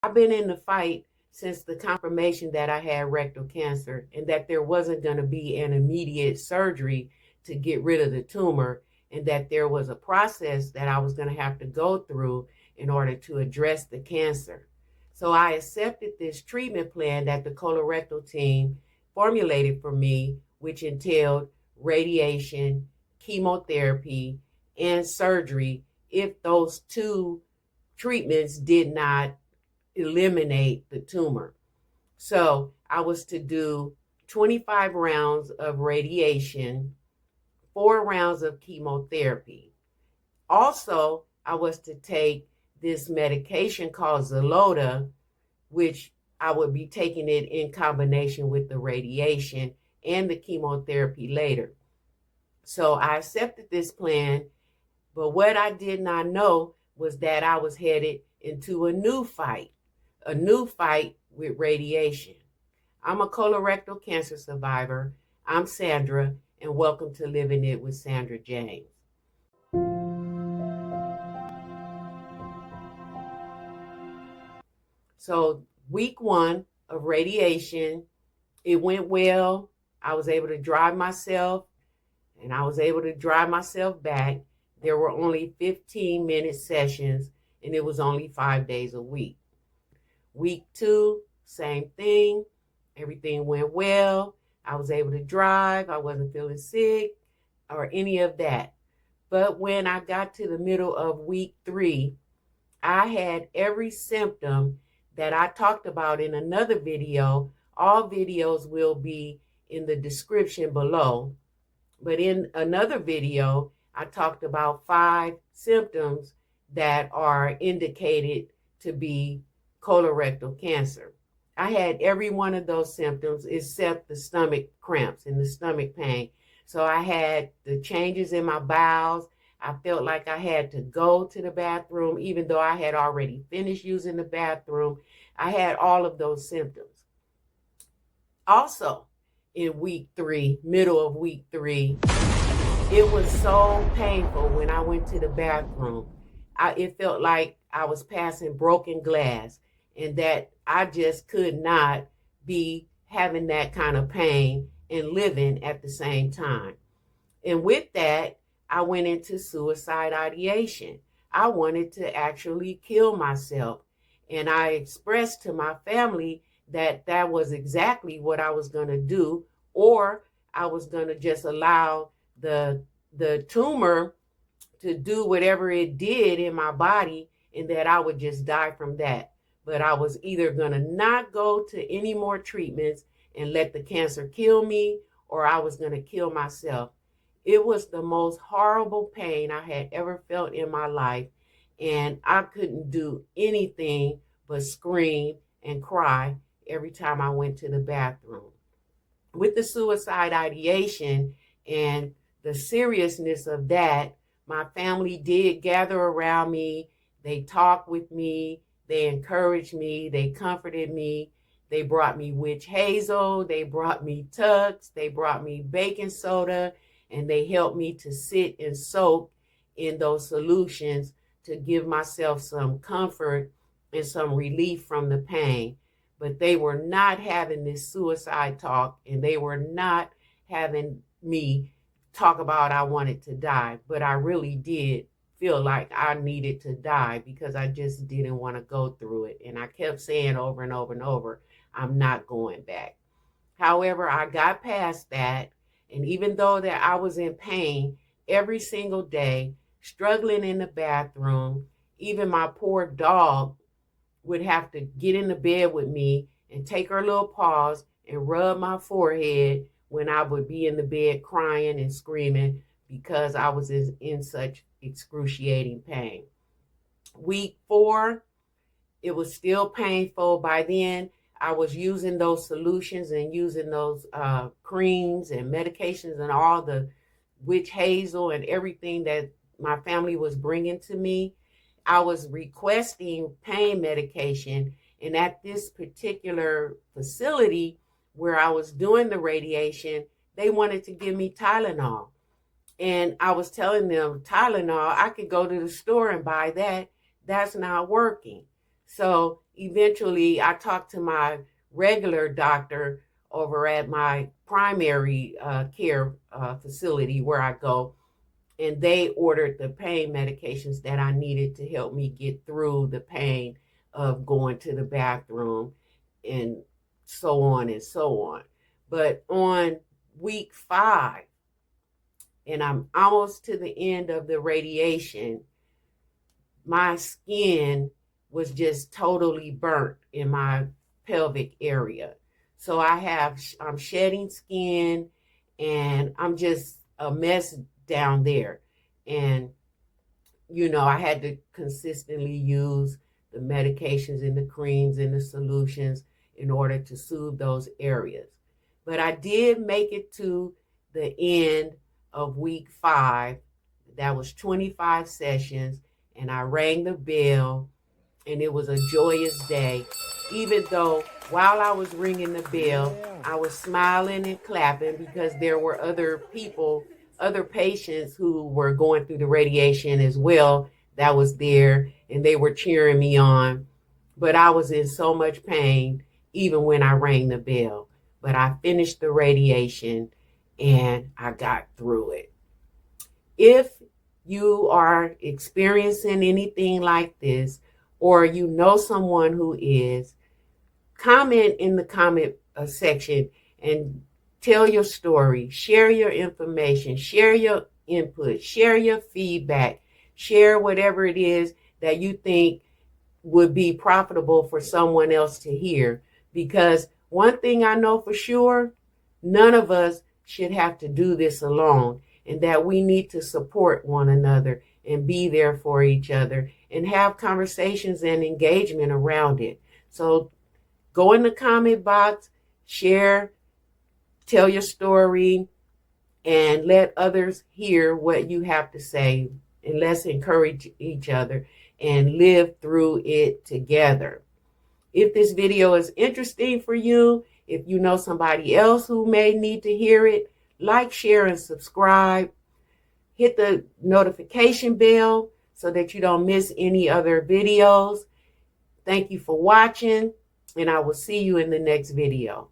I've been in the fight since the confirmation that I had rectal cancer and that there wasn't going to be an immediate surgery to get rid of the tumor, and that there was a process that I was going to have to go through in order to address the cancer. So I accepted this treatment plan that the colorectal team formulated for me, which entailed radiation, chemotherapy, and surgery if those two treatments did not eliminate the tumor. So I was to do 25 rounds of radiation, 4 rounds of chemotherapy. Also, I was to take this medication called Xeloda, which I would be taking it in combination with the radiation and the chemotherapy later. So I accepted this plan, but what I did not know was that I was headed into a new fight with radiation. I'm a colorectal cancer survivor. I'm Sandra, and welcome to Living It with Sandra James. So week 1 of radiation, it went well. I was able to drive myself, and I was able to drive myself back. There were only 15-minute sessions, and it was only 5 days a week. Week 2, same thing. Everything went well. I was able to drive. I wasn't feeling sick or any of that. But when I got to the middle of week 3, I had every symptom that I talked about in another video. All videos will be in the description below. But in another video, I talked about 5 symptoms that are indicated to be colorectal cancer. I had every one of those symptoms except the stomach cramps and the stomach pain. So I had the changes in my bowels. I felt like I had to go to the bathroom, even though I had already finished using the bathroom. I had all of those symptoms. Also, in week 3, middle of week 3, it was so painful when I went to the bathroom. It felt like I was passing broken glass, and that I just could not be having that kind of pain and living at the same time. And with that, I went into suicide ideation. I wanted to actually kill myself. And I expressed to my family that that was exactly what I was going to do, or I was going to just allow the tumor to do whatever it did in my body, and that I would just die from that. But I was either going to not go to any more treatments and let the cancer kill me, or I was going to kill myself. It was the most horrible pain I had ever felt in my life, and I couldn't do anything but scream and cry every time I went to the bathroom. With the suicide ideation and the seriousness of that, my family did gather around me. They talked with me. They encouraged me. They comforted me. They brought me witch hazel. They brought me Tux. They brought me baking soda. And they helped me to sit and soak in those solutions to give myself some comfort and some relief from the pain. But they were not having this suicide talk, and they were not having me talk about I wanted to die. But I really did feel like I needed to die because I just didn't want to go through it. And I kept saying over and over and over, I'm not going back. However, I got past that. And even though that I was in pain every single day, struggling in the bathroom, even my poor dog would have to get in the bed with me and take her little paws and rub my forehead when I would be in the bed crying and screaming because I was in such excruciating pain. Week 4, it was still painful. By then, I was using those solutions and using those creams and medications and all the witch hazel and everything that my family was bringing to me. I was requesting pain medication. And at this particular facility where I was doing the radiation, they wanted to give me Tylenol. And I was telling them, Tylenol, I could go to the store and buy that. That's not working. So eventually I talked to my regular doctor over at my primary care facility where I go, and they ordered the pain medications that I needed to help me get through the pain of going to the bathroom and so on and so on. But on week 5, and I'm almost to the end of the radiation, my skin was just totally burnt in my pelvic area. So I'm shedding skin, and I'm just a mess down there. And, I had to consistently use the medications and the creams and the solutions in order to soothe those areas. But I did make it to the end of week 5. That was 25 sessions, and I rang the bell, and it was a joyous day. Even though while I was ringing the bell, I was smiling and clapping because there were other people, other patients who were going through the radiation as well that was there, and they were cheering me on. But I was in so much pain even when I rang the bell. But I finished the radiation and I got through it. If you are experiencing anything like this, or you know someone who is, comment in the comment section and tell your story, share your information, share your input, share your feedback, share whatever it is that you think would be profitable for someone else to hear. Because one thing I know for sure, none of us should have to do this alone, and that we need to support one another and be there for each other and have conversations and engagement around it. So go in the comment box, share, tell your story, and let others hear what you have to say. And let's encourage each other and live through it together. If this video is interesting for you, if you know somebody else who may need to hear it, like, share, and subscribe. Hit the notification bell so that you don't miss any other videos. Thank you for watching, and I will see you in the next video.